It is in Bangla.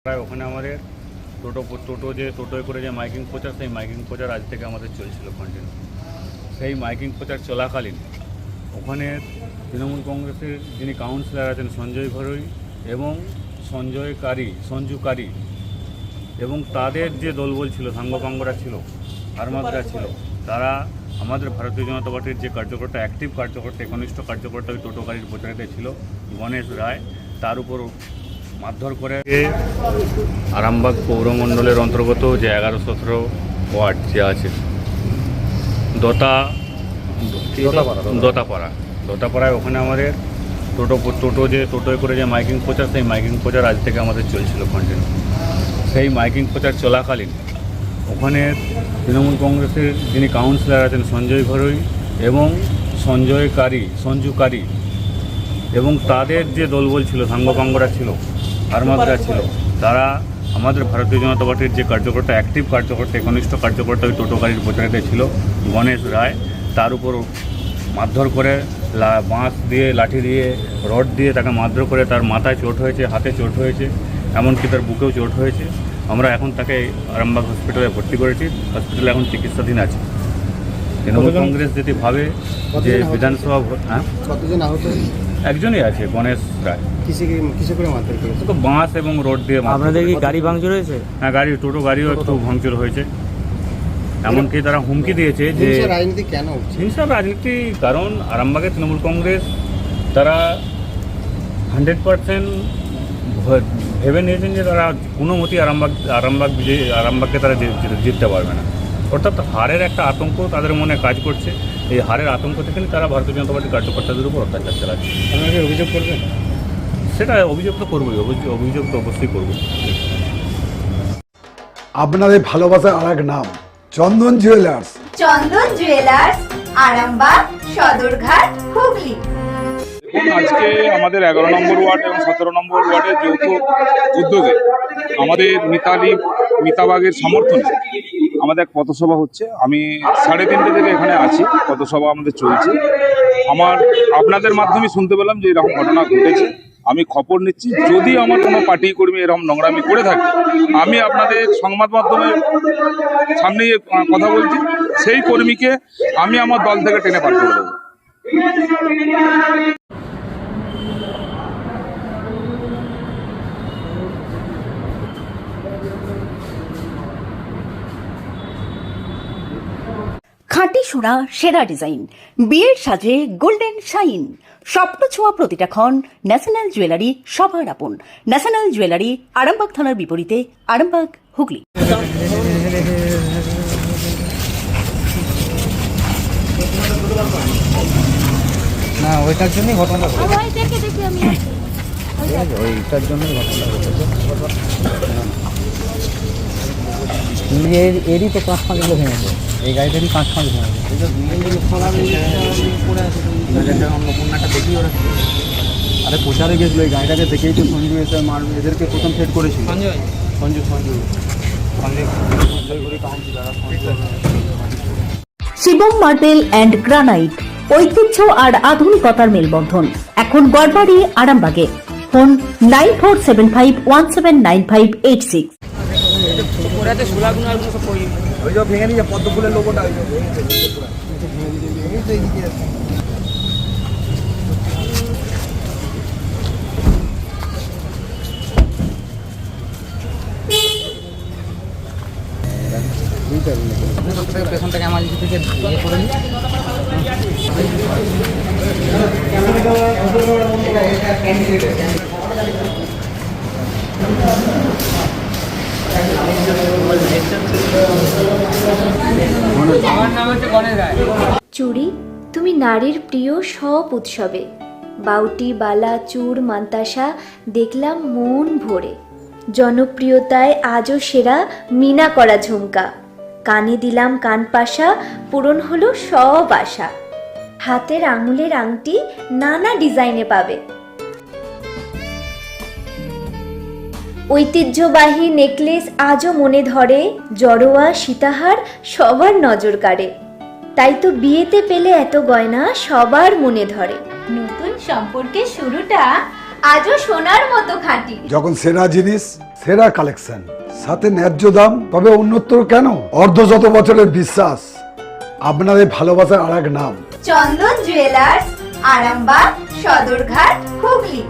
প্রায় ওখানে আমাদের টোটোয় করে যে মাইকিং প্রচার, সেই মাইকিং প্রচার আজ থেকে আমাদের চলছিল কন্টিনিউ। সেই মাইকিং প্রচার চলাকালীন ওখানে তৃণমূল কংগ্রেসের যিনি কাউন্সিলর আছেন সঞ্জয় ঘরুই এবং সঞ্জু কারি এবং তাদের যে দলবল ছিল, সাঙ্গপাঙ্গরা ছিল, আরমাদরা ছিল, তারা আমাদের ভারতীয় জনতা পার্টির যে কার্যকর্তা, অ্যাক্টিভ কার্যকর্তা, একনিষ্ঠ কার্যকর্তা ওই টোটো গাড়ির প্রচারিত ছিল গণেশ রায়, তার উপর মারধর করে আরামবাগ পৌরমণ্ডলের অন্তর্গত যে 11-17 ওয়ার্ড যে আছে দোতাপাড়ায় ওখানে আমাদের টোটোয় করে যে মাইকিং প্রচার, সেই মাইকিং প্রচার আজ থেকে আমাদের চলছিল কন্টিনিউ। সেই মাইকিং প্রচার চলাকালীন ওখানে তৃণমূল কংগ্রেসের যিনি কাউন্সিলর আছেন সঞ্জয় ঘরুই এবং সঞ্জু কারি এবং তাদের যে দলবল ছিল, সাঙ্গপাঙ্গরা ছিল, আরমাদরা ছিল, তারা আমাদের ভারতীয় জনতা পার্টির যে কার্যকর্তা, অ্যাক্টিভ কার্যকর্তা, একনিষ্ঠ কার্যকর্তা ওই টোটো গাড়ির প্রচারিত ছিল গণেশ রায়, তার উপর মারধর করে বাঁশ দিয়ে, লাঠি দিয়ে, রড দিয়ে তাকে মারধর করে তার মাথায় চোট হয়েছে, হাতে চোট হয়েছে, এমনকি তার বুকেও চোট হয়েছে। আমরা এখন তাকে আরামবাগ হসপিটালে ভর্তি করেছি, হসপিটালে এখন চিকিৎসাধীন আছে। তৃণমূল কংগ্রেস যদি ভাবে যে বিধানসভা কতজন আহত? একজনই আছে, গণেশ রায়। কিসে করে মারধর করেছে? তো বাঁশ এবং রড দিয়ে। আপনাদের কি গাড়ি ভাঙচুর হয়েছে? হ্যাঁ, টোটো গাড়িও একটু ভাঙচুর হয়েছে। এমনকি তারা হুমকি দিয়েছে যে রাজনীতি কেন হিংসা রাজনীতি, কারণ আরামবাগে তৃণমূল কংগ্রেস তারা 100% ভেবে নিয়েছেন যে তারা কোনো মতেই আরামবাগকে তারা জিততে পারবে না। অর্থাৎ হারের একটা আতঙ্ক তাদের মনে কাজ করছে। এই হারের আতঙ্ক থেকে তারা ভারতীয় জনতা পার্টির কার্যকর্তাদের উপর অত্যাচার চালাচ্ছে। আপনাকে অভিযোগ করবেন? সেটা অভিযোগ তো করবোই, অভিযোগ তো অবশ্যই করব। আপনাদের ভালোবাসার আর এক নাম চন্দন জুয়েলার্স। চন্দন জুয়েলার্স, আরামবাগ, সদরঘাট, হুগলি। আজকে আমাদের 11 নম্বর ওয়ার্ড এবং 17 নম্বর ওয়ার্ডের যৌথ উদ্যোগে আমাদের মিতাবাগের সমর্থনে আমাদের এক পথসভা হচ্ছে। আমি 3:30 থেকে এখানে আছি, পথসভা আমাদের চলছে। আপনাদের মাধ্যমে শুনতে পেলাম যে এরকম ঘটনা ঘটেছে। আমি খবর নিচ্ছি, যদি আমার কোনো পার্টি কর্মী এরকম নোংরামি করে থাকে, আমি আপনাদের সংবাদ মাধ্যমের সামনে কথা বলছি, সেই কর্মীকে আমি আমার দল থেকে টেনে বার করে দেবো। খাঁটি সোনা, সেরা ডিজাইন, বিয়ের সাজে গোল্ডেন শাইন, স্বপ্ন ছোঁয়া প্রতিটা ক্ষণ। ন্যাশনাল জুয়েলারি সবার আপন। ন্যাশনাল জুয়েলারি, আরামবাগ থানার বিপরীতে, আরামবাগ, হুগলি। না, ওইটার জন্যই ঘটনা ঘটেছে। ওইটার জন্যই ঘটনা ঘটেছে। এরই তো 5-5 কিলো ভেঙেছে, এই গাড়িটারই 5-5 ভেঙেছে। অন্নপূর্ণাটা দেখি ওরা আরে প্রচারে গেছিলো, এই গাড়িটাকে দেখেই তো সঞ্জু এসে এদেরকে প্রথম সেট করেছিল। Sanju Shivam marble and granite, ঐতিহ্য আর আধুনিকতার মেলবন্ধন। এখন গড়বাড়ি, আরামবাগে। ফোন 9475179586। ওই যে ভেঙে নিয়ে পদ্ম ফুলের লোগোটা পেছন থেকে আমার থেকে ইয়ে করে নিই। চুড়ি, তুমি নারীর প্রিয় সব উৎসবে। বাউটি, বালা, চূড়, মান্তাসা দেখলাম মন ভরে। জনপ্রিয়তায় আজও সেরা মিনা করা ঝুমকা। কানে দিলাম কানপাশা, পূরণ হলো সব আশা। হাতের আঙুলের আংটি নানা ডিজাইনে পাবে। ঐতিহ্যবাহী নেকলেস আজও মনে ধরে। জড়োয়া, সীতাহার সবার নজর কাড়ে। তাই তো বিয়েতে পেলে এত গয়না সবার মনে ধরে। নতুন সম্পর্কের শুরুটা আজও সোনার মতো খাঁটি। যখন সেরা জিনিস, সেরা কালেকশন, সাথে ন্যায্য দাম, তবে উন্নতর কেন? অর্ধশত বছরের বিশ্বাস, আপনাদের ভালোবাসার আর এক নাম। চন্দন জুয়েলার্স, আরামবাগ, সদরঘাট, হুগলি।